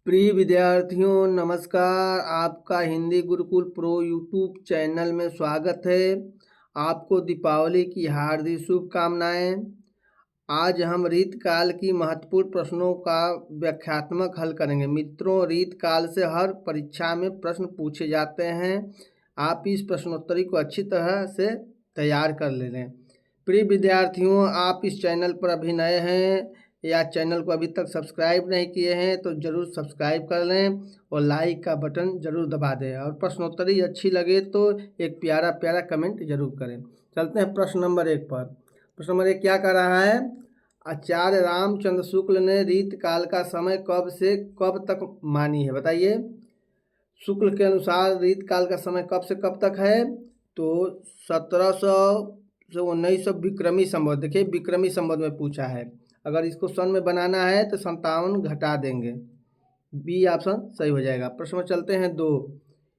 प्रिय विद्यार्थियों नमस्कार। आपका Hindi Gurukul pro YouTube channel में स्वागत है। आपको दीपावली की हार्दिक शुभकामनाएं। आज हम रीतकाल की महत्वपूर्ण प्रश्नों का व्याख्यात्मक हल करेंगे। मित्रों, रीतकाल से हर परीक्षा में प्रश्न पूछे जाते हैं। आप इस प्रश्नोत्तरी को अच्छी तरह से तैयार कर लें। प्रिय विद्यार्थियों, आप इस चैनल पर अभी नए हैं या चैनल को अभी तक सब्सक्राइब नहीं किए हैं तो ज़रूर सब्सक्राइब कर लें और लाइक का बटन ज़रूर दबा दें और प्रश्नोत्तरी अच्छी लगे तो एक प्यारा प्यारा कमेंट जरूर करें। चलते हैं प्रश्न नंबर 1 पर। प्रश्न नंबर 1 क्या कर रहा है? आचार्य रामचंद्र शुक्ल ने रीतकाल का समय कब से कब तक मानी है? बताइए। शुक्ल के अनुसार रीतकाल का समय कब से कब तक है? तो 1700 से 1900 विक्रमी संवत। देखिए, विक्रमी संवत में पूछा है। अगर इसको सन में बनाना है तो 57 घटा देंगे। बी ऑप्शन सही हो जाएगा। प्रश्न में चलते हैं 2।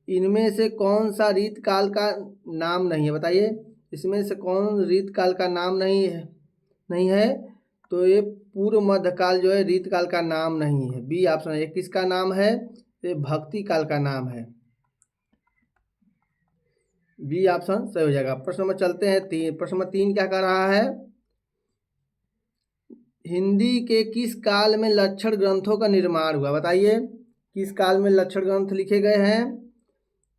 इनमें से कौन सा रीतकाल का नाम नहीं है? बताइए, इसमें से कौन रीतकाल का नाम नहीं है? तो ये पूर्व मध्यकाल जो है रीतकाल का नाम नहीं है। बी ऑप्शन है। किसका नाम है? ये भक्ति काल का नाम है। बी ऑप्शन सही हो जाएगा। प्रश्न में चलते हैं 3। प्रश्न में 3 क्या कर रहा है? हिंदी के किस काल में लक्षण ग्रंथों का निर्माण हुआ? बताइए, किस काल में लक्षण ग्रंथ लिखे गए हैं?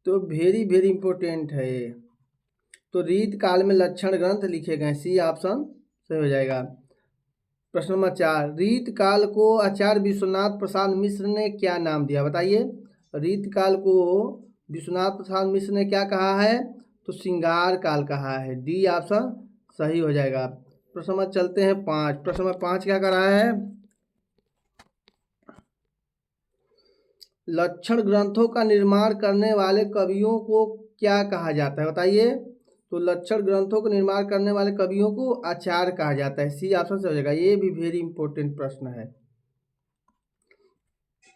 तो वेरी वेरी इंपॉर्टेंट है ये। तो रीत काल में लक्षण ग्रंथ लिखे गए। सी ऑप्शन सही हो जाएगा। प्रश्न नंबर 4। रीत काल को आचार्य विश्वनाथ प्रसाद मिश्र ने क्या नाम दिया? बताइए। रीत काल को विश्वनाथ प्रसाद मिश्र ने क्या कहा है? तो श्रृंगार काल कहा है। डी ऑप्शन सही हो जाएगा। प्रश्न नंबर चलते हैं 5। प्रश्न नंबर 5 क्या कर रहा है? लक्षण ग्रंथों का निर्माण करने वाले कवियों को क्या कहा जाता है? बताइए। तो लक्षण ग्रंथों का निर्माण करने वाले कवियों को आचार्य कहा जाता है। सी ऑप्शन से हो जाएगा। ये भी वेरी इंपॉर्टेंट प्रश्न है।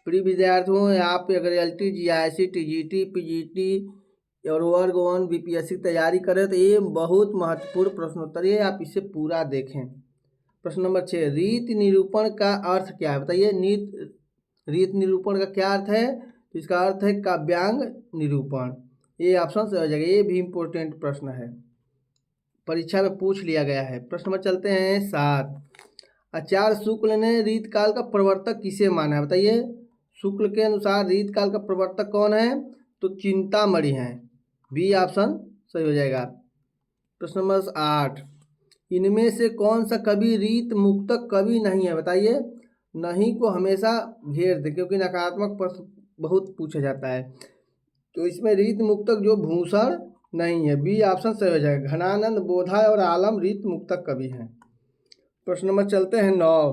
प्रिय विद्यार्थियों, आप अगर LT GIC TGT PGT और वर्ग 1 BPSC तैयारी करें तो ये बहुत महत्वपूर्ण प्रश्नोत्तरी है, आप इसे पूरा देखें। प्रश्न नंबर 6। रीत निरूपण का अर्थ क्या है? बताइए। रीत निरूपण का क्या अर्थ है? तो इसका अर्थ है काव्यांग निरूपण। ये ऑप्शन से हो जाएगा। ये भी इम्पोर्टेंट प्रश्न है, परीक्षा में पूछ लिया गया है। प्रश्न में चलते हैं 7। आचार्य शुक्ल ने रीतकाल का प्रवर्तक किसे माना है? बताइए। शुक्ल के अनुसार रीतकाल का प्रवर्तक कौन है? तो चिंतामणि है। बी ऑप्शन सही हो जाएगा। प्रश्न नंबर 8। इनमें से कौन सा कवि रीत मुक्तक कवि नहीं है? बताइए। नहीं को हमेशा घेर दे क्योंकि नकारात्मक प्रश्न बहुत पूछा जाता है। तो इसमें रीत मुक्तक जो भूषण नहीं है। बी ऑप्शन सही हो जाएगा। घनानंद बोधा और आलम रीत मुक्तक कवि हैं। प्रश्न नंबर चलते हैं 9।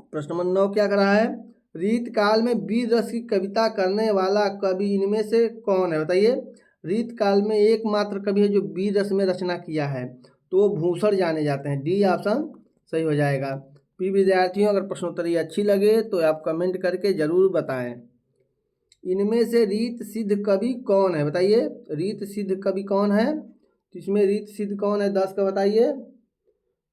प्रश्न नंबर 9 क्या कर रहा है? रीतकाल में वीर रस की कविता करने वाला कवि इनमें से कौन है? बताइए। रीतकाल में एकमात्र कवि है जो वीर रस में रचना किया है, तो वो भूषण जाने जाते हैं। डी ऑप्शन सही हो जाएगा। प्रिय विद्यार्थियों, अगर प्रश्नोत्तरी अच्छी लगे तो आप कमेंट करके जरूर बताएं। इनमें से रीत सिद्ध कवि कौन है? बताइए। रीत सिद्ध कवि कौन है? तो इसमें रीत सिद्ध कौन है 10 का बताइए।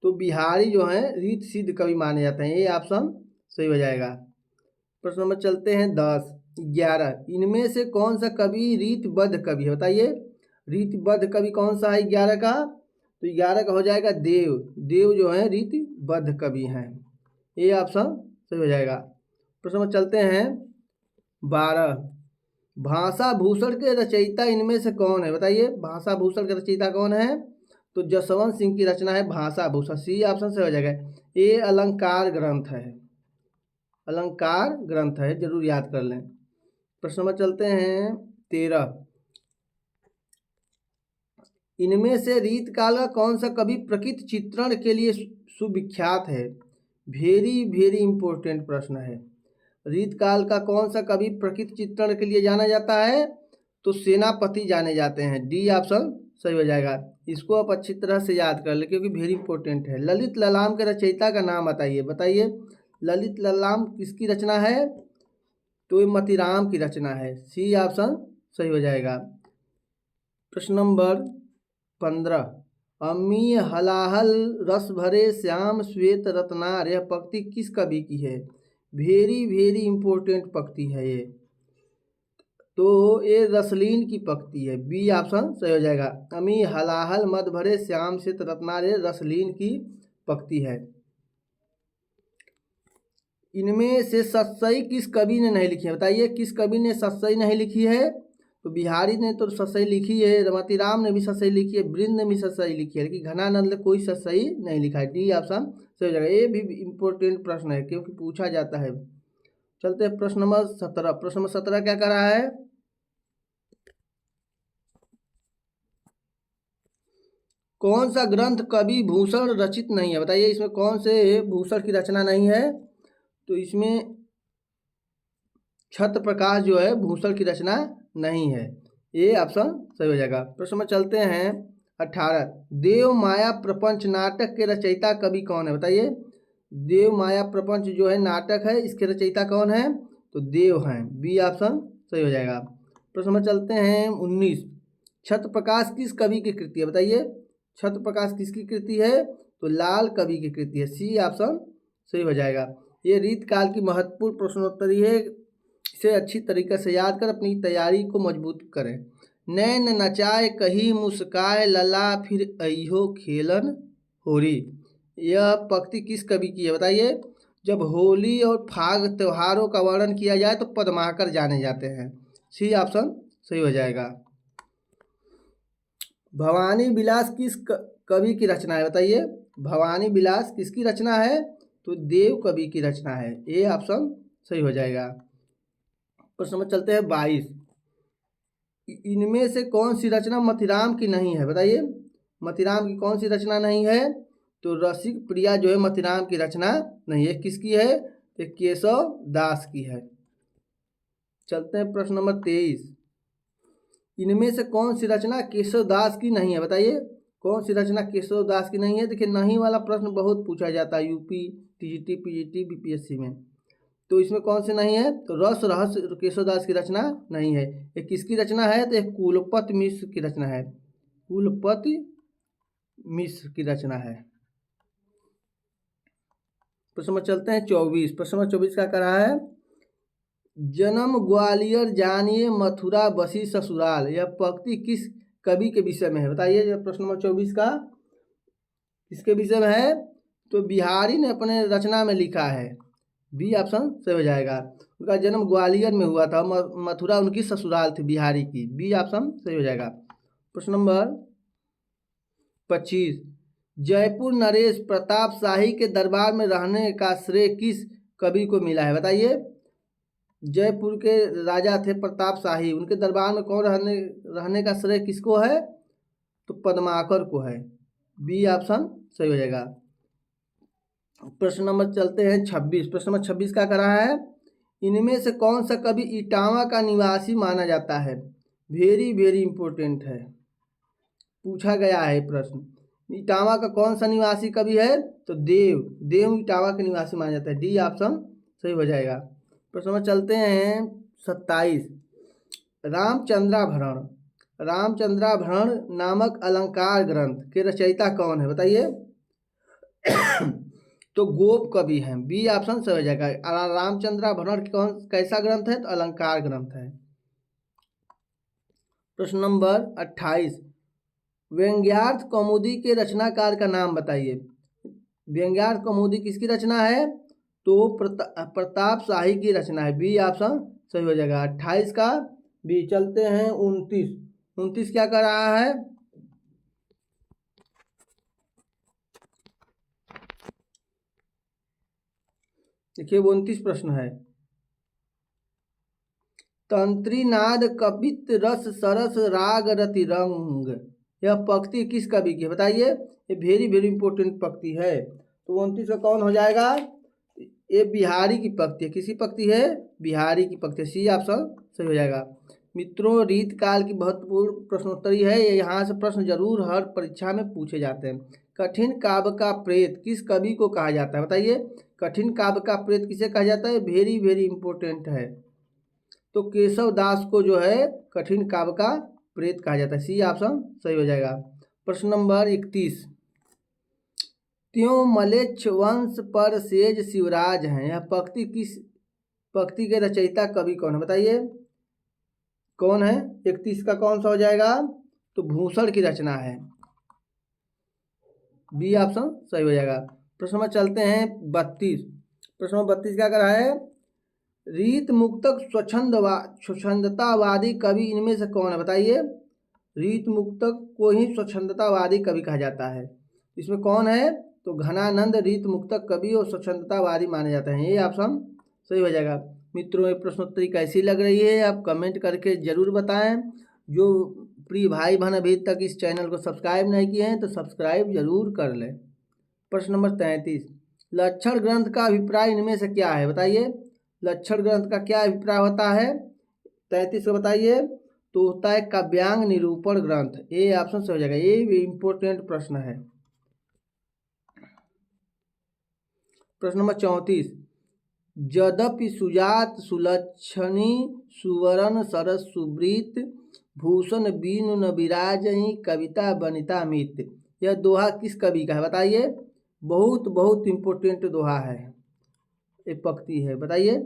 तो बिहारी जो है रीत सिद्ध कवि माने जाते हैं। ये ऑप्शन सही हो जाएगा। प्रश्न नंबर चलते हैं 10 11। इनमें से कौन सा कवि रीतबद्ध कवि है? बताइए। रीतबद्ध कवि कौन सा है 11 का? तो 11 का हो जाएगा देव। देव जो है रीतबद्ध कवि हैं। ये ऑप्शन सही हो जाएगा। प्रश्न नंबर चलते हैं 12। भाषा भूषण के रचयिता इनमें से कौन है? बताइए। भाषा भूषण के रचयिता कौन है? तो जसवंत सिंह की रचना है भाषा भूषण। सी ऑप्शन से हो जाएगा। ये अलंकार ग्रंथ है। अलंकार ग्रंथ है, जरूर याद कर लें। प्रश्न नंबर चलते हैं 13। इनमें से रीतकाल का कौन सा कवि प्रकृति चित्रण के लिए सुविख्यात है? वेरी वेरी इंपॉर्टेंट प्रश्न है। रीतकाल का कौन सा कवि प्रकृति चित्रण के लिए जाना जाता है? तो सेनापति जाने जाते हैं। डी ऑप्शन सही हो जाएगा। इसको आप अच्छी तरह से याद कर ले क्योंकि वेरी इंपॉर्टेंट है। ललित ललाम के रचयिता का नाम बताइए। बताइए। ललित ललाम किसकी रचना है? तो ये मतीराम की रचना है। सी ऑप्शन सही हो जाएगा। प्रश्न नंबर 15। अम्मीय हलाहल रस भरे श्याम श्वेत रत्नार, यह पंक्ति किस कवि की है? वेरी वेरी इंपॉर्टेंट पंक्ति है ये। तो ये रसलीन की पंक्ति है, बी ऑप्शन सही हो जाएगा। अमी हलाहल मद भरे श्याम से रत्नारे रसलीन की पंक्ति है। इनमें से सत्सई किस कवि ने नहीं लिखी है, बताइए किस कवि ने सत्सई नहीं लिखी है। तो बिहारी ने तो सत्सई लिखी है, रमतीराम ने भी सत्सई लिखी है, बृंद ने भी सत्सई लिखी है, लेकिन घनानंद ने कोई सत्सई नहीं लिखा है। डी ऑप्शन सही हो जाएगा। ये भी इम्पोर्टेंट प्रश्न है क्योंकि पूछा जाता है। चलते हैं प्रश्न नंबर 17। प्रश्न नंबर 17 क्या कर रहा है, कौन सा ग्रंथ कवि भूषण रचित नहीं है, बताइए इसमें कौन से भूषण की रचना नहीं है। तो इसमें छत्र प्रकाश जो है भूषण की रचना नहीं है, ये ऑप्शन सही हो जाएगा। प्रश्न में चलते हैं 18। देव माया प्रपंच नाटक के रचयिता कवि कौन है, बताइए। देव माया प्रपंच जो है नाटक है, इसके रचयिता कौन है, तो देव हैं, बी ऑप्शन सही हो जाएगा। प्रश्न में चलते हैं 19। छत्र प्रकाश किस कवि की कृति है, बताइए। छत्र प्रकाश किसकी कृति है, तो लाल कवि की कृति है, सी ऑप्शन सही हो जाएगा। ये रीतकाल की महत्वपूर्ण प्रश्नोत्तरी है, इसे अच्छी तरीके से याद कर अपनी तैयारी को मजबूत करें। नैन नचाए कही मुस्काए लला फिर अइहो खेलन होरी, यह पंक्ति किस कवि की है, बताइए। जब होली और फाग त्योहारों का वर्णन किया जाए तो पद्माकर जाने जाते हैं, सी ऑप्शन सही हो जाएगा। भवानी विलास किस कवि की रचना है, बताइए। भवानी विलास किसकी रचना है, तो देव कवि की रचना है, ये ऑप्शन सही हो जाएगा। प्रश्न में चलते हैं 22। इनमें से कौन सी रचना मतिराम की नहीं है, बताइए। मतिराम की कौन सी रचना नहीं है, तो रसिक प्रिया जो है मतिराम की रचना नहीं है, किसकी है, तो केशव दास की है। चलते हैं प्रश्न नंबर 23। इनमें से कौन सी रचना केशव दास की नहीं है, बताइए। कौन सी रचना केशव दास की नहीं है। देखिए नहीं वाला प्रश्न बहुत पूछा जाता है यूपी टीजीटी पीजीटी बीपीएससी में। तो इसमें कौन सी नहीं है, तो रस रहस्य केशवदास की रचना नहीं है। ये किसकी रचना है, तो एक कुलपति मिश्र की रचना है, कुलपति मिश्र की रचना है। प्रश्न में चलते हैं 24। प्रश्न नंबर 24 क्या कर रहा है, जन्म ग्वालियर जानिए मथुरा बसी ससुराल, यह पंक्ति किस कवि के विषय में है, बताइए। प्रश्न नंबर 24 का किसके विषय में है, तो बिहारी ने अपने रचना में लिखा है, बी ऑप्शन सही हो जाएगा। उनका जन्म ग्वालियर में हुआ था, मथुरा उनकी ससुराल थी बिहारी की, बी ऑप्शन सही हो जाएगा। प्रश्न नंबर 25। जयपुर नरेश प्रताप शाही के दरबार में रहने का श्रेय किस कवि को मिला है, बताइए। जयपुर के राजा थे प्रताप शाही, उनके दरबार में कौन रहने का श्रेय किसको है, तो पद्माकर को है, बी ऑप्शन सही हो जाएगा। प्रश्न नंबर चलते हैं 26। प्रश्न नंबर 26 क्या कर रहा है, इनमें से कौन सा कवि इटावा का निवासी माना जाता है, वेरी वेरी इंपॉर्टेंट है, पूछा गया है प्रश्न। इटावा का कौन सा निवासी कवि है, तो देव, देव इटावा के निवासी माना जाता है, डी ऑप्शन सही हो जाएगा। प्रश्न नंबर चलते हैं 27। रामचंद्राभरण, रामचंद्राभरण नामक अलंकार ग्रंथ के रचयिता कौन है, बताइए। तो गोप कवि हैं, बी ऑप्शन सही हो जाएगा। रामचंद्राभरण कौन कैसा ग्रंथ है, तो अलंकार ग्रंथ है। प्रश्न नंबर 28। व्यंग्यार्थ कौमुदी के रचनाकार का नाम बताइए। व्यंग्यार्थ कौमुदी किसकी रचना है, तो प्रताप शाही की रचना है, बी ऑप्शन सही हो जाएगा 28 का बी। चलते हैं 29। 29 क्या कर रहा है, देखिए 29 प्रश्न है, तंत्री नाद कपित रस सरस राग रति रंग, यह पंक्ति किस कवि की है, बताइए। ये वेरी वेरी इंपॉर्टेंट पंक्ति है। तो 29 का कौन हो जाएगा, ये बिहारी की पंक्ति है, किसी पंक्ति है, बिहारी की पंक्ति, सी ऑप्शन सही हो जाएगा। मित्रों रीतकाल की महत्वपूर्ण प्रश्नोत्तरी है, यहाँ से प्रश्न जरूर हर परीक्षा में पूछे जाते हैं। कठिन काव्य का प्रेत किस कवि को कहा जाता है, बताइए। कठिन काव्य का प्रेत किसे कहा जाता है, वेरी वेरी इंपॉर्टेंट है, तो केशव दास को जो है कठिन काव्य का प्रेत कहा जाता है, सी ऑप्शन सही हो जाएगा। प्रश्न नंबर 31। त्यों मलेच्छ वंश पर सेज शिवराज हैं। यह पंक्ति के रचयिता कवि कौन है बताइए, कौन है? 31 का कौन सा हो जाएगा? तो भूषण की रचना है, बी ऑप्शन सही हो जाएगा। प्रश्न नंबर चलते हैं 32। प्रश्न नंबर 32 क्या कर रहा है? रीत मुक्तक स्वच्छंदतावादी कवि इनमें से कौन है बताइए। रीत मुक्तक को ही स्वच्छंदतावादी कवि कहा जाता है, इसमें कौन है? तो घनानंद रीत मुक्तक कवि और स्वच्छंदतावादी माने जाते हैं, ये ऑप्शन सही हो जाएगा। मित्रों, ये प्रश्नोत्तरी कैसी लग रही है आप कमेंट करके ज़रूर बताएं। जो प्रिय भाई बहन अभी तक इस चैनल को सब्सक्राइब नहीं किए हैं तो सब्सक्राइब जरूर कर लें। प्रश्न नंबर 33, लक्षण ग्रंथ का अभिप्राय इनमें से क्या है बताइए। लक्षण ग्रंथ का क्या अभिप्राय होता है? 33 को बताइए। तो होता है काव्यांग निरूपण ग्रंथ, ये ऑप्शन सही हो जाएगा, ये भी इम्पोर्टेंट प्रश्न है। प्रश्न नंबर 34, यद्यपि सुजात सुलक्षणी सुवर्ण सरस सुब्रीत भूषण बीनु न विराजही कविता बनिता मित। यह दोहा किस कवि का है बताइए। बहुत बहुत इम्पोर्टेंट दोहा है, एक पंक्ति है, बताइए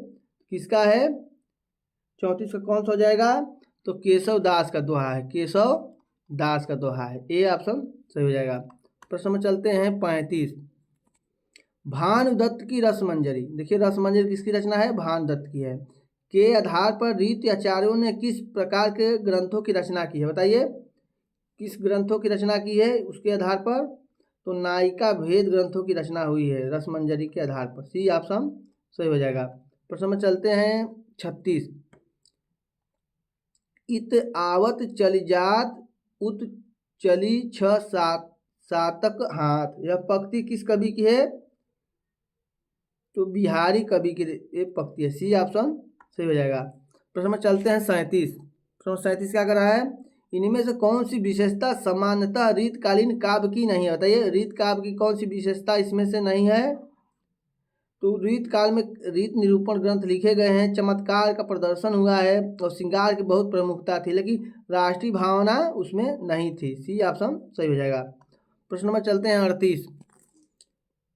किसका है। 34 का कौन सा हो जाएगा? तो केशव दास का दोहा है, केशव दास का दोहा है, ए ऑप्शन सही हो जाएगा। प्रश्न में चलते हैं 35, भानुदत्त की रसमंजरी। देखिए रसमंजरी किसकी रचना है? भानुदत्त की है। के आधार पर रीति आचार्यों ने किस प्रकार के ग्रंथों की रचना की है बताइए। किस ग्रंथों की रचना की है उसके आधार पर? तो नायिका भेद ग्रंथों की रचना हुई है रसमंजरी के आधार पर, सी ऑप्शन सही हो जाएगा। प्रश्न में चलते हैं 36, इत आवत चली जात उत चली छ सातक हाथ। यह पंक्ति किस कवि की है? तो बिहारी कवि की ये पंक्ति है, सी ऑप्शन सही हो जाएगा। प्रश्न में चलते हैं 37। प्रश्न 37 क्या कर रहा है? इनमें से कौन सी विशेषता सामान्यतः रीतकालीन काव्य की नहीं है बताइए। रीत काव्य की कौन सी विशेषता इसमें से नहीं है? तो रीत काल में रीत निरूपण ग्रंथ लिखे गए हैं, चमत्कार का प्रदर्शन हुआ है और श्रृंगार की बहुत प्रमुखता थी, लेकिन राष्ट्रीय भावना उसमें नहीं थी, सी ऑप्शन सही हो जाएगा। प्रश्न नंबर चलते हैं 38,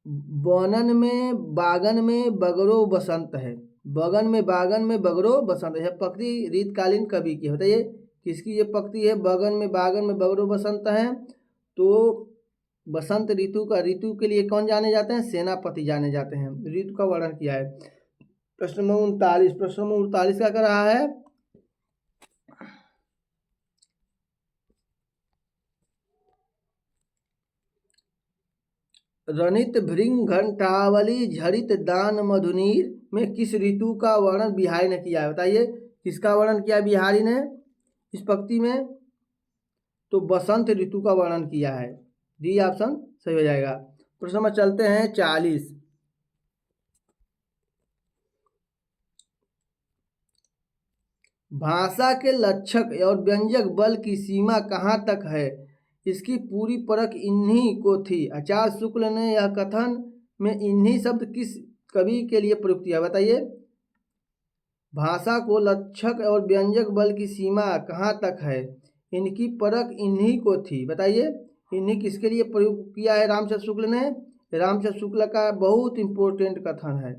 बनन में बागन में बगरो बसंत है। बगन में बागन में बगरो बसंत है, यह पंक्ति रीतकालीन कवि की बताइए किसकी ये पंक्ति है। बगन में बागन में बगरो बसंत है, तो बसंत ऋतु का, ऋतु के लिए कौन जाने जाते हैं? सेनापति जाने जाते हैं, ऋतु का वर्णन किया है। प्रश्न नंबर 39। प्रश्न नंबर 39 क्या कर रहा है? रनित भृंग घंटावली झरित दान मधुनीर में किस ऋतु का वर्णन बिहारी ने किया है बताइए। किसका वर्णन किया है बिहारी ने इस पंक्ति में? तो बसंत ऋतु का वर्णन किया है, डी ऑप्शन सही हो जाएगा। प्रश्न में चलते हैं 40, भाषा के लक्षक और व्यंजक बल की सीमा कहाँ तक है, इसकी पूरी परख इन्हीं को थी। आचार्य शुक्ल ने यह कथन में इन्हीं शब्द किस कवि के लिए प्रयुक्त किया बताइए। भाषा को लक्षक और व्यंजक बल की सीमा कहाँ तक है, इनकी परख इन्हीं को थी, बताइए इन्हीं किसके लिए प्रयोग किया है रामचंद्र शुक्ल ने? रामचंद्र शुक्ल का बहुत इंपॉर्टेंट कथन है,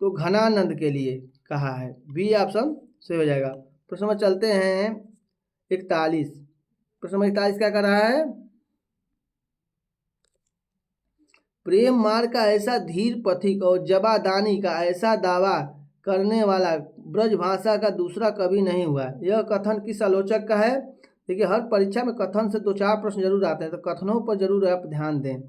तो घनानंद के लिए कहा है, बी ऑप्शन सही हो जाएगा। प्रश्न में चलते हैं 41। प्रश्न नंबर 41 क्या कर रहा है? प्रेम मार्ग का ऐसा धीर पथिक और जबादानी का ऐसा दावा करने वाला ब्रज भाषा का दूसरा कवि नहीं हुआ। यह कथन किस आलोचक का है? देखिए हर परीक्षा में कथन से 2-4 प्रश्न जरूर आते हैं, तो कथनों पर जरूर आप ध्यान दें।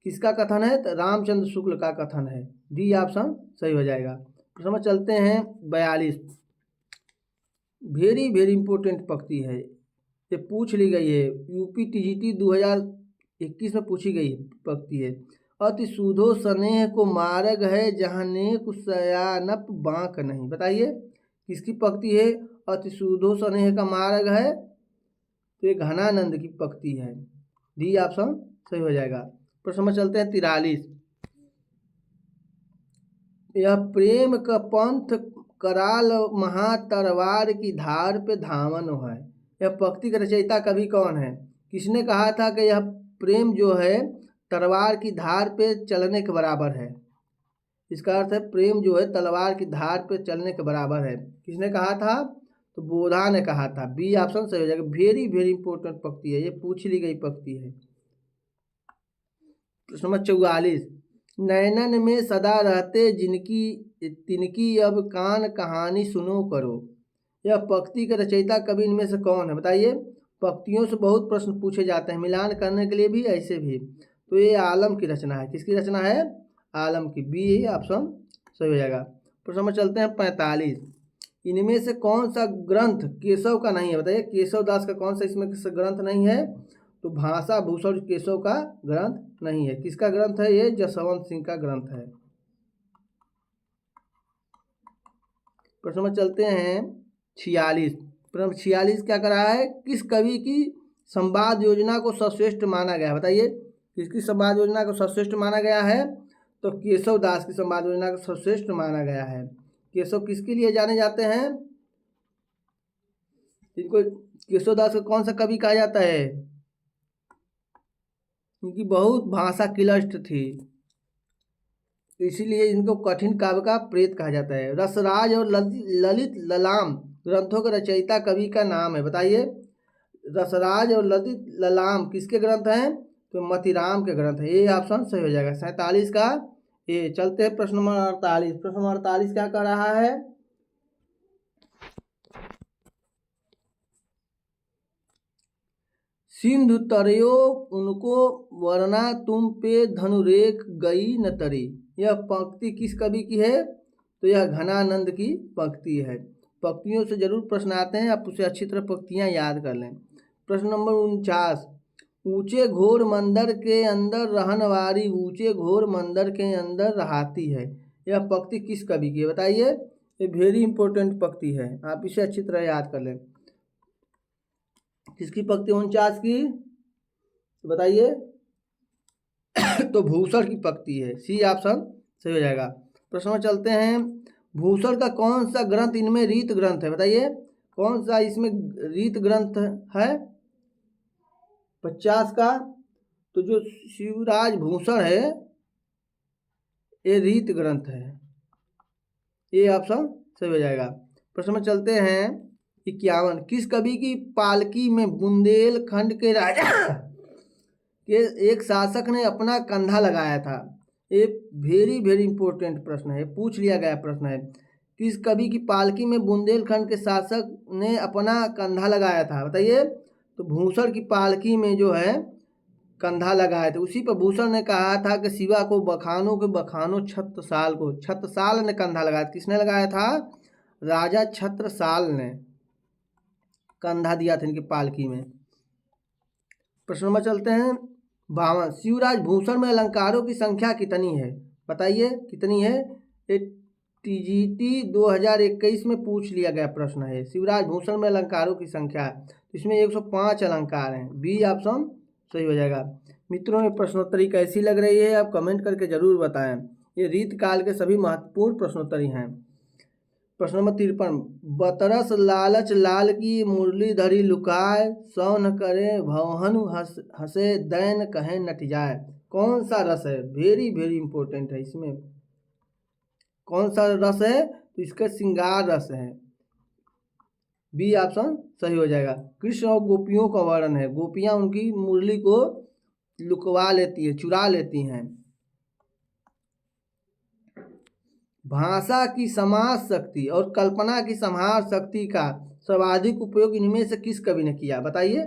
किसका कथन है? तो रामचंद्र शुक्ल का कथन है, डी ऑप्शन सही हो जाएगा। प्रश्न में चलते हैं 42। वेरी वेरी इंपॉर्टेंट पंक्ति है, ये पूछ ली गई है, यूपी टीजीटी 2021 में पूछी गई पंक्ति है। अति सुधो स्नेह को मार्ग है जहाँ नेक सयानप बांक नहीं, बताइए किसकी पंक्ति है? अति सुधो स्नेह का मार्ग है, तो ये घनानंद की पंक्ति है, डी ऑप्शन सही हो जाएगा। प्रश्न में चलते हैं 43। यह प्रेम का पंथ कराल महा तरवार की धार पे धावन है। यह पंक्ति का रचयिता कवि कौन है? किसने कहा था कि यह प्रेम जो है तलवार की धार पे चलने के बराबर है। इसका अर्थ है प्रेम जो है तलवार की धार पे चलने के बराबर है। किसने कहा था? तो बोधा ने कहा था। बी ऑप्शन सही हो जाएगा। वेरी वेरी इंपॉर्टेंट पंक्ति है, ये पूछ ली गई पंक्ति है। प्रश्न नंबर 44, नैनन में सदा रहते जिनकी तिनकी अब कान कहानी सुनो करो, यह पंक्ति के रचयिता कवि इनमें से कौन है? बताइए। पंक्तियों से बहुत प्रश्न पूछे जाते हैं, मिलान करने के लिए भी ऐसे भी। तो ये आलम की रचना है। किसकी रचना है? आलम की। बी ऑप्शन सही हो जाएगा। प्रश्न नंबर चलते हैं 45, इनमें से कौन सा ग्रंथ केशव का नहीं है? बताइए। केशव दास का कौन सा इसमें ग्रंथ नहीं है? तो भाषा भूषण केशव का ग्रंथ नहीं है। किसका ग्रंथ है? ये जसवंत सिंह का ग्रंथ है। प्रश्न नंबर चलते हैं 46, प्रश्न 46 क्या कर रहा है? किस कवि की संवाद योजना को सर्वश्रेष्ठ माना गया है? बताइए। किसकी संवाद योजना को सर्वश्रेष्ठ माना गया है? तो केशव दास की संवाद योजना को सर्वश्रेष्ठ माना गया है। केशव किसके लिए जाने जाते हैं? इनको केशव दास को कौन सा कवि कहा जाता है? इनकी बहुत भाषा क्लिष्ट थी, इसीलिए इनको कठिन काव्य का प्रेत कहा जाता है। रसराज और ललित ललाम ग्रंथों के रचयिता कवि का नाम है? बताइए। रसराज और ललित ललाम किसके ग्रंथ हैं? तो मतिराम के ग्रंथ है। ये ऑप्शन सही हो जाएगा। 47 का ये। चलते हैं प्रश्न नंबर 48। प्रश्न नंबर 48 क्या कर रहा है? सिंधु तरयो उनको वरना तुम पे धनुरेख गई न तरी, यह पंक्ति किस कवि की है? तो यह घनानंद की पंक्ति है। पंक्तियों से जरूर प्रश्न आते हैं, आप उसे अच्छी तरह पंक्तियां याद कर लें। प्रश्न नंबर 49, ऊंचे घोर मंदिर के अंदर रहन वारी ऊंचे घोर मंदिर के अंदर रहाती है, यह पंक्ति किस कवि की है? बताइए। ये वेरी इंपॉर्टेंट पंक्ति है, आप इसे अच्छी तरह याद कर लें। किसकी पंक्ति 49 की? बताइए। तो भूषण की पंक्ति है। सी ऑप्शन सही हो जाएगा। प्रश्न में चलते हैं, भूषण का कौन सा ग्रंथ इनमें रीत ग्रंथ है? बताइए। कौन सा इसमें रीत ग्रंथ है? 50 का तो जो शिवराज भूषण है ये रीत ग्रंथ है। ये ऑप्शन सही हो जाएगा। प्रश्न में चलते हैं 51, किस कवि की पालकी में बुंदेलखंड के राजा के एक शासक ने अपना कंधा लगाया था? ये वेरी वेरी इंपॉर्टेंट प्रश्न है, पूछ लिया गया प्रश्न है। किस कवि की पालकी में बुंदेलखंड के शासक ने अपना कंधा लगाया था? बताइए। तो भूषण की पालकी में जो है कंधा लगाए थे, उसी पर भूषण ने कहा था कि शिवा को बखानो के बखानो छत्रसाल को। छत्रसाल ने कंधा लगाया। किसने लगाया था? राजा छत्रसाल ने कंधा दिया था इनकी पालकी में। प्रश्न नंबर चलते हैं 52, शिवराज भूषण में अलंकारों की संख्या कितनी है? बताइए कितनी है? ये टीजीटी 2021 में पूछ लिया गया प्रश्न है। शिवराज भूषण में अलंकारों की संख्या, इसमें 105 अलंकार हैं। बी ऑप्शन सही हो जाएगा। मित्रों, ये प्रश्नोत्तरी कैसी लग रही है आप कमेंट करके जरूर बताएं। ये रीत काल के सभी महत्वपूर्ण प्रश्नोत्तरी हैं। प्रश्न नंबर 53, बतरस लालच लाल की मुरली धरी लुकाए, सौ न करे भवहनु हंसे दैन कहे नट जाए, कौन सा रस है? वेरी वेरी इंपॉर्टेंट है। इसमें कौन सा रस है? तो इसका श्रृंगार रस है। बी ऑप्शन सही हो जाएगा। कृष्ण और गोपियों का वर्णन है, गोपियां उनकी मुरली को लुकवा लेती है, चुरा लेती हैं। भाषा की समास शक्ति और कल्पना की संहार शक्ति का सर्वाधिक उपयोग इनमें से किस कवि ने किया? बताइए।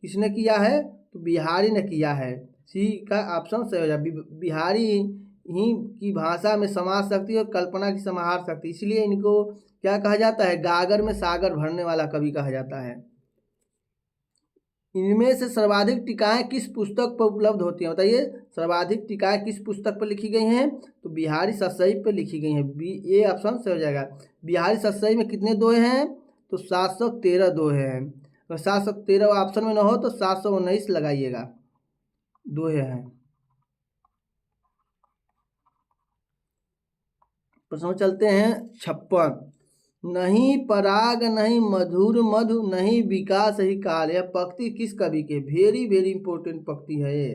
किसने किया है? तो बिहारी ने किया है। सी का ऑप्शन सही हो जाएगा। बिहारी ही की भाषा में समास शक्ति और कल्पना की संहार शक्ति, इसलिए इनको क्या कहा जाता है? गागर में सागर भरने वाला कवि कहा जाता है। इनमें से सर्वाधिक टीकाएं किस पुस्तक पर उपलब्ध होती हैं? बताइए। सर्वाधिक टीकाएं किस पुस्तक पर लिखी गई हैं? तो बिहारी सतसई पर लिखी गई हैं। बी ये ऑप्शन सही हो जाएगा। बिहारी सतसई में कितने दोहे हैं? तो 713 दोहे हैं। अगर 713 ऑप्शन में न हो तो 719 लगाइएगा, दोहे हैं। प्रश्न चलते हैं 56, नहीं पराग नहीं मधुर मधु नहीं विकास ही काल, यह पंक्ति किस कवि के? वेरी वेरी इंपॉर्टेंट पंक्ति है ये।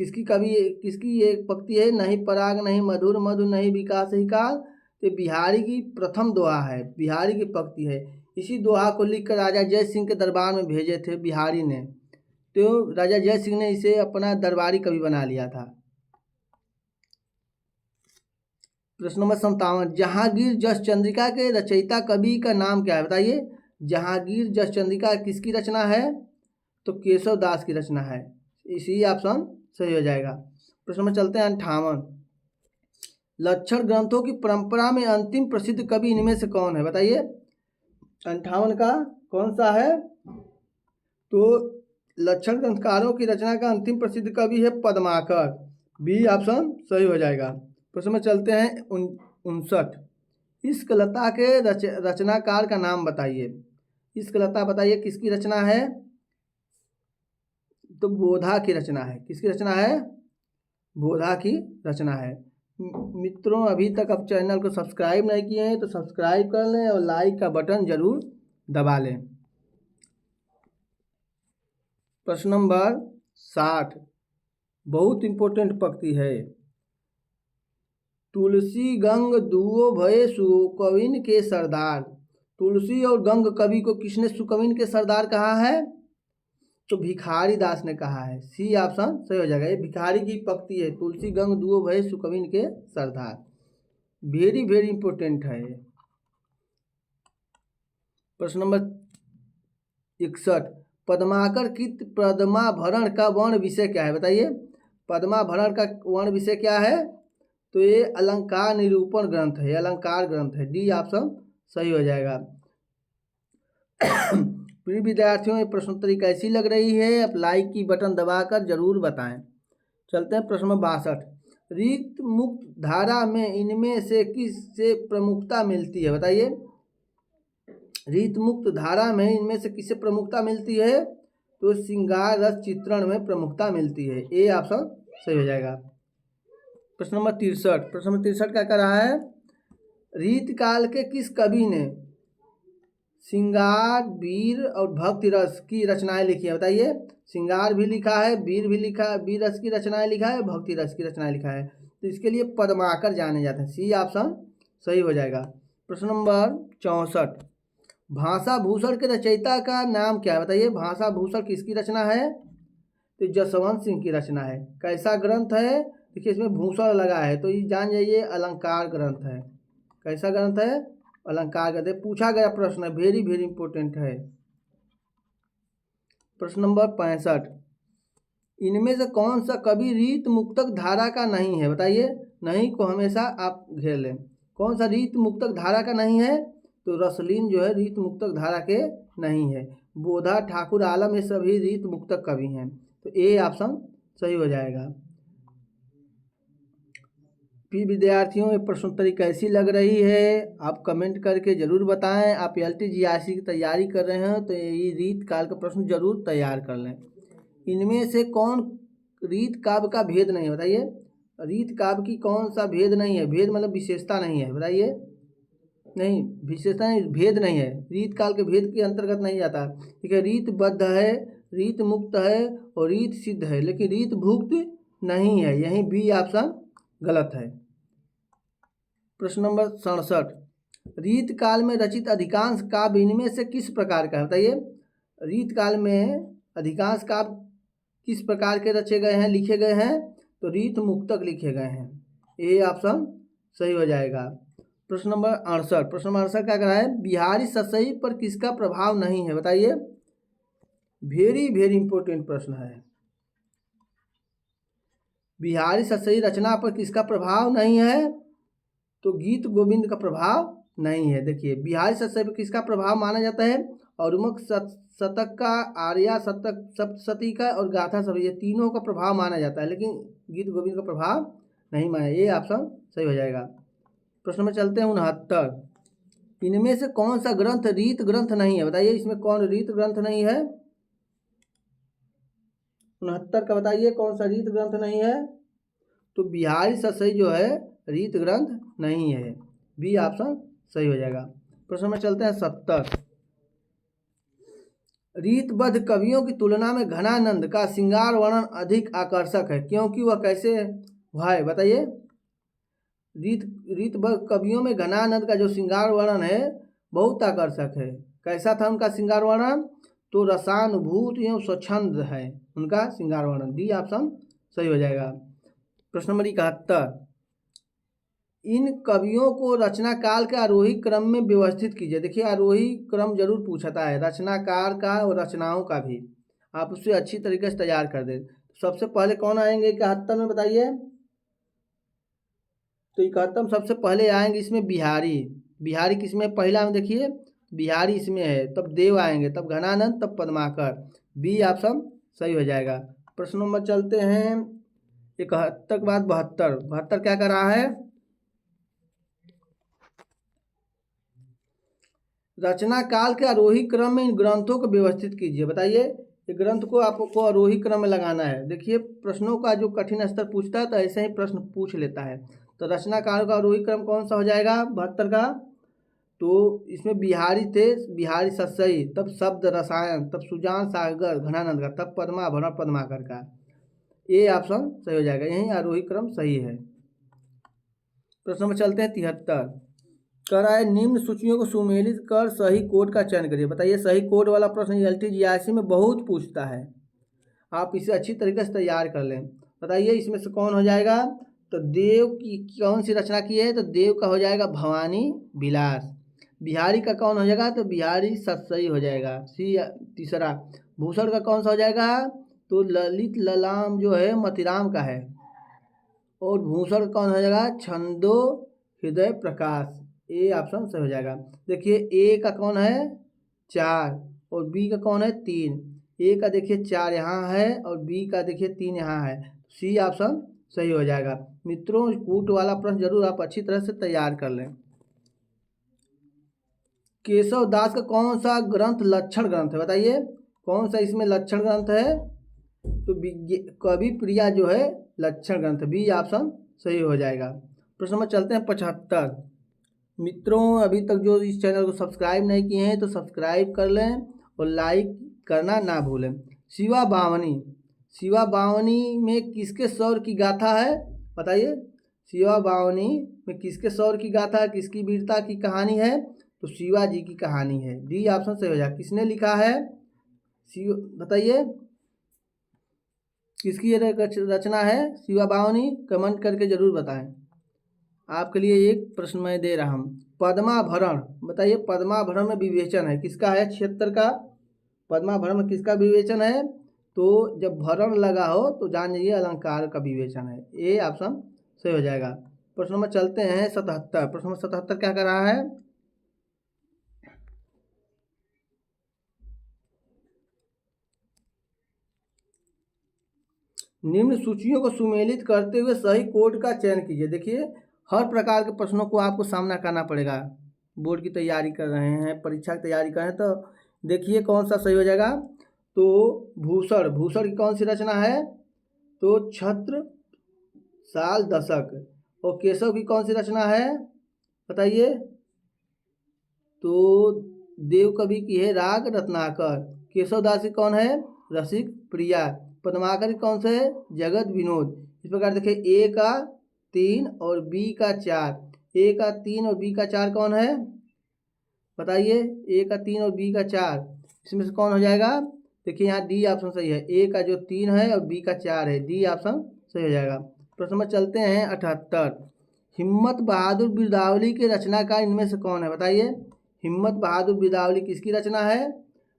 किसकी ये पंक्ति है? नहीं पराग नहीं मधुर मधु नहीं विकास ही काल। तो बिहारी की प्रथम दोहा है, बिहारी की पंक्ति है। इसी दोहा को लिखकर राजा जय सिंह के दरबार में भेजे थे बिहारी ने, तो राजा जय सिंह ने इसे अपना दरबारी कवि बना लिया था। प्रश्न नंबर 57, जहांगीर जस चंद्रिका के रचयिता कवि का नाम क्या है? बताइए। जहांगीर जस चंद्रिका किसकी रचना है? तो केशव दास की रचना है। इसी ऑप्शन सही हो जाएगा। प्रश्न में चलते हैं 58, लक्षण ग्रंथों की परंपरा में अंतिम प्रसिद्ध कवि इनमें से कौन है? बताइए। 58 का कौन सा है? तो लक्षण ग्रंथकारों की रचना का अंतिम प्रसिद्ध कवि है पद्माकर। बी ऑप्शन सही हो जाएगा। प्रश्न में चलते हैं 59, इश्क लता के रचनाकार का नाम बताइए। इश्क लता बताइए किसकी रचना है? तो बोधा की रचना है। किसकी रचना है? बोधा की रचना है। मित्रों, अभी तक आप चैनल को सब्सक्राइब नहीं किए हैं तो सब्सक्राइब कर लें और लाइक का बटन जरूर दबा लें। प्रश्न नंबर 60, बहुत इंपॉर्टेंट पंक्ति है। तुलसी गंग दुओ भये सुकविन के सरदार। तुलसी और गंग कवि को किसने सुकविन के सरदार कहा है? तो भिखारी दास ने कहा है। सी ऑप्शन सही हो जाएगा। ये भिखारी की पंक्ति है, तुलसी गंग दुओ भये सुकविन के सरदार। वेरी वेरी इंपॉर्टेंट है। प्रश्न नंबर 61, पद्माकर की पद्माभरण का वर्ण विषय क्या है? बताइए। पद्माभरण का वर्ण विषय क्या है? तो ये अलंकार निरूपण ग्रंथ है, अलंकार ग्रंथ है। डी ऑप्शन सही हो जाएगा। प्रिय विद्यार्थियों, ये प्रश्नोत्तरी कैसी लग रही है? आप लाइक की बटन दबाकर जरूर बताएं। चलते हैं प्रश्न नंबर 62, रीत मुक्त धारा में इनमें से किससे प्रमुखता मिलती है? बताइए। रीत मुक्त धारा में इनमें से किससे प्रमुखता मिलती है? तो श्रृंगार रस चित्रण में प्रमुखता मिलती है। ए ऑप्शन सही हो जाएगा। प्रश्न नंबर 63, प्रश्न नंबर 63 क्या कर रहा है? रीत काल के किस कवि ने श्रृंगार वीर और भक्ति रस की रचनाएं लिखी है? बताइए। श्रृंगार भी लिखा है, वीर भी लिखा है, वीर रस की रचनाएं लिखा है, भक्ति रस की रचनाएं लिखा है। तो इसके लिए पद्माकर जाने जाते हैं। सी ऑप्शन सही हो जाएगा। प्रश्न नंबर 64, भाषा भूषण के रचयिता का नाम क्या है? बताइए। भाषा भूषण किसकी रचना है? तो जसवंत सिंह की रचना है। कैसा ग्रंथ है? देखिए इसमें भूषण लगा है तो ये जान जाइए अलंकार ग्रंथ है। कैसा ग्रंथ है? अलंकार ग्रंथ है। पूछा गया प्रश्न है, वेरी वेरी इंपॉर्टेंट है। प्रश्न नंबर 65, इनमें से कौन सा कवि रीत मुक्तक धारा का नहीं है? बताइए। नहीं को हमेशा आप घेर लें। कौन सा रीत मुक्तक धारा का नहीं है? तो रसलीन जो है रीत मुक्तक धारा के नहीं है। बोधा ठाकुर आलम ये सभी रीत मुक्तक कवि हैं। तो ए ऑप्शन सही हो जाएगा। प्रिय विद्यार्थियों, ये प्रश्नोत्तरी कैसी लग रही है? आप कमेंट करके ज़रूर बताएं। आप LTGRC की तैयारी कर रहे हैं तो ये रीत काल का प्रश्न जरूर तैयार कर लें। इनमें से कौन रीत काव्य का भेद नहीं है? बताइए। रीत काव्य की कौन सा भेद नहीं है? भेद मतलब विशेषता नहीं है। बताइए। नहीं, विशेषता नहीं, भेद नहीं है। रीत काल के भेद के अंतर्गत नहीं आता। ठीक है, रीतबद्ध है, रीत मुक्त है और रीत सिद्ध है, लेकिन रीत भुक्त नहीं है। यही बी ऑप्शन गलत है। प्रश्न नंबर 67, रीत काल में रचित अधिकांश काव्य इनमें से किस प्रकार का है? बताइए। रीत काल में अधिकांश काव्य किस प्रकार के रचे गए हैं, लिखे गए हैं? तो रीत मुक्तक लिखे गए हैं। ए ऑप्शन सही हो जाएगा। प्रश्न नंबर 68, प्रश्न नंबर 68 क्या कर रहा है? बिहारी सतसई पर किसका प्रभाव नहीं है? बताइए। वेरी वेरी इंपॉर्टेंट प्रश्न है। बिहारी सतसई रचना पर किसका प्रभाव नहीं है? तो गीत गोविंद का प्रभाव नहीं है। देखिए, बिहारी सतसई पर किसका प्रभाव माना जाता है? औरुमक शतक का, आर्या शतक, सप्तशती का और गाथा सब, ये तीनों का प्रभाव माना जाता है, लेकिन गीत गोविंद का प्रभाव नहीं माना। ये ऑप्शन सही हो जाएगा। प्रश्न में चलते हैं 69, इनमें से कौन सा ग्रंथ रीत ग्रंथ नहीं है? बताइए। इसमें कौन रीत ग्रंथ नहीं है? 69 का बताइए कौन सा रीत ग्रंथ नहीं है? तो बिहारी सतसई जो है रीत ग्रंथ नहीं है। बी ऑप्शन सही हो जाएगा। प्रश्न में चलते हैं 70, रीतबद्ध कवियों की तुलना में घनानंद का श्रृंगार वर्णन अधिक आकर्षक है, क्योंकि वह कैसे हुआ है बताइए। रीतबद्ध कवियों में घनानंद का जो श्रृंगार वर्णन है बहुत आकर्षक है। कैसा था उनका श्रृंगार वर्णन? तो रसानुभूत एवं स्वच्छंद है उनका श्रृंगार वर्णन। डी ऑप्शन सही हो जाएगा। प्रश्न नंबर 71, इन कवियों को रचना काल के आरोही क्रम में व्यवस्थित कीजिए। देखिए आरोही क्रम जरूर पूछता है, रचनाकार का और रचनाओं का भी, आप उससे अच्छी तरीके से तैयार कर दें। सबसे पहले कौन आएंगे 71 में बताइए? तो 71 सबसे पहले आएंगे इसमें बिहारी। बिहारी किसमें? पहला में देखिए बिहारी इसमें है, तब देव आएंगे, तब घनानंद, तब पद्माकर। बी ऑप्शन सही हो जाएगा। प्रश्न नंबर चलते हैं 71 के बाद 72। 72 क्या कर रहा है? रचना काल के आरोही क्रम में इन ग्रंथों को व्यवस्थित कीजिए। बताइए, ये ग्रंथ को आपको आरोही क्रम में लगाना है। देखिए प्रश्नों का जो कठिन स्तर पूछता है तो ऐसे ही प्रश्न पूछ लेता है। तो रचना काल का आरोही क्रम कौन सा हो जाएगा 72 का? तो इसमें बिहारी थे, बिहारी सतसई, तब शब्द रसायन, तब सुजान सागर घनानंद का, तब पद्मा भरण पद्माकर का। ये ऑप्शन सही हो जाएगा, यही आरोही क्रम सही है। प्रश्न में चलते हैं 73। कराए निम्न सूचियों को सुमेलित कर सही कोड का चयन करिए। बताइए, सही कोड वाला प्रश्न LTGIC में बहुत पूछता है, आप इसे अच्छी तरीके से तैयार कर लें। बताइए इसमें से कौन हो जाएगा? तो देव की कौन सी रचना की है? तो देव का हो जाएगा भवानी विलास। बिहारी का कौन हो जाएगा? तो बिहारी सतसई हो जाएगा, सी तीसरा। भूषण का कौन सा हो जाएगा? तो ललित ललाम जो है मतिराम का है। और भूषण कौन हो जाएगा? छंदो हृदय प्रकाश। ए ऑप्शन सही हो जाएगा। देखिए ए का कौन है? 4, और बी का कौन है? 3। ए का देखिए 4 यहाँ है और बी का देखिए 3 यहाँ है। सी ऑप्शन सही हो जाएगा। मित्रों कूट वाला प्रश्न जरूर आप अच्छी तरह से तैयार कर लें। केशव दास का कौन सा ग्रंथ लक्षण ग्रंथ है? बताइए कौन सा इसमें लक्षण ग्रंथ है? तो कवि प्रिया जो है लक्षण ग्रंथ। बी ऑप्शन सही हो जाएगा। प्रश्न में चलते हैं 75। मित्रों अभी तक जो इस चैनल को सब्सक्राइब नहीं किए हैं तो सब्सक्राइब कर लें और लाइक करना ना भूलें। शिवा बावनी, शिवा बावनी में किसके शौर्य की गाथा है? बताइए, शिवा बावनी में किसके शौर्य की गाथा है, किसकी वीरता की कहानी है? तो शिवाजी की कहानी है। डी ऑप्शन सही हो जाएगा। किसने लिखा है? शिव, बताइए किसकी रचना है शिवा बावनी? कमेंट करके जरूर बताएं। आपके लिए एक प्रश्न मैं दे रहा हूँ, पद्माभरण। बताइए पद्माभरण में विवेचन है किसका है? 76 का। पद्माभरण में किसका विवेचन है? तो जब भरण लगा हो तो जान जाइए अलंकार का विवेचन है। ए ऑप्शन सही हो जाएगा। प्रश्न में चलते हैं 77। प्रश्न में 77 क्या कर रहा है? निम्न सूचियों को सुमेलित करते हुए सही कोड का चयन कीजिए। देखिए हर प्रकार के प्रश्नों को आपको सामना करना पड़ेगा। बोर्ड की तैयारी कर रहे हैं, परीक्षा की तैयारी कर रहे हैं, तो देखिए कौन सा सही हो जाएगा। तो भूषण, भूषण की कौन सी रचना है? तो छत्र साल दशक। और केशव की कौन सी रचना है? बताइए। तो देव कवि की है राग रत्नाकर। केशव दास की कौन है? रसिक प्रिया। पद्माकर की कौन से है? जगत विनोद। इस प्रकार देखिए ए का 3 और बी का 4। ए का 3 और बी का 4 कौन है? बताइए, ए का 3 और बी का 4 इसमें से कौन हो जाएगा? देखिए यहाँ डी ऑप्शन सही है। ए का जो 3 है और बी का 4 है, डी ऑप्शन सही हो जाएगा। प्रश्न में चलते हैं 78। हिम्मत बहादुर बिरदावली के रचनाकार इनमें से कौन है? बताइए, हिम्मत बहादुर बिरदावली किसकी रचना है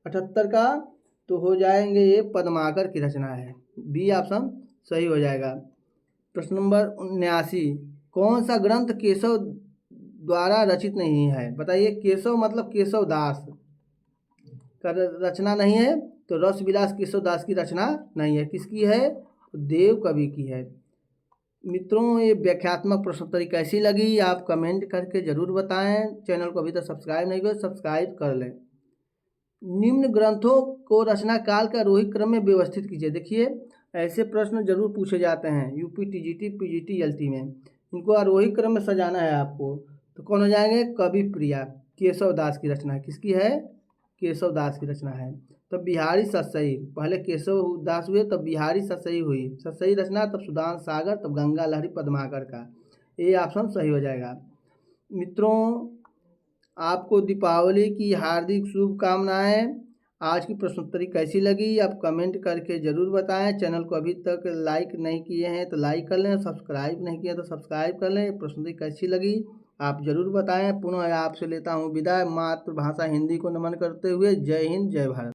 78 का? तो हो जाएंगे ये पद्माकर की रचना है। बी ऑप्शन सही हो जाएगा। प्रश्न नंबर 79। कौन सा ग्रंथ केशव द्वारा रचित नहीं है? बताइए, केशव मतलब केशव दास का रचना नहीं है, तो रस विलास केशव दास की रचना नहीं है। किसकी है? देव कवि की है। मित्रों ये व्याख्यात्मक प्रश्नोत्तरी कैसी लगी आप कमेंट करके ज़रूर बताएं। चैनल को अभी तक सब्सक्राइब नहीं किया सब्सक्राइब कर लें। निम्न ग्रंथों को रचना काल का आरोही क्रम में व्यवस्थित कीजिए। देखिए ऐसे प्रश्न जरूर पूछे जाते हैं यूपी TGT PGT LT में, इनको आरोही क्रम में सजाना है आपको। तो कौन हो जाएंगे? कवि प्रिया, केशव दास की रचना है। किसकी है? केशव दास की रचना है। तब बिहारी सतसई, पहले केशव दास हुए तब बिहारी सतसई हुई, सतसई रचना तब सुदान सागर तब गंगा लहरी पद्माकर का, ये ऑप्शन सही हो जाएगा। मित्रों, आपको दीपावली की हार्दिक शुभकामनाएं। आज की प्रश्नोत्तरी कैसी लगी आप कमेंट करके ज़रूर बताएं। चैनल को अभी तक लाइक नहीं किए हैं तो लाइक कर लें, सब्सक्राइब नहीं किया तो सब्सक्राइब कर लें। प्रश्नोत्तरी कैसी लगी आप ज़रूर बताएं। पुनः आपसे लेता हूं विदाई, मातृभाषा हिंदी को नमन करते हुए। जय हिंद, जय भारत।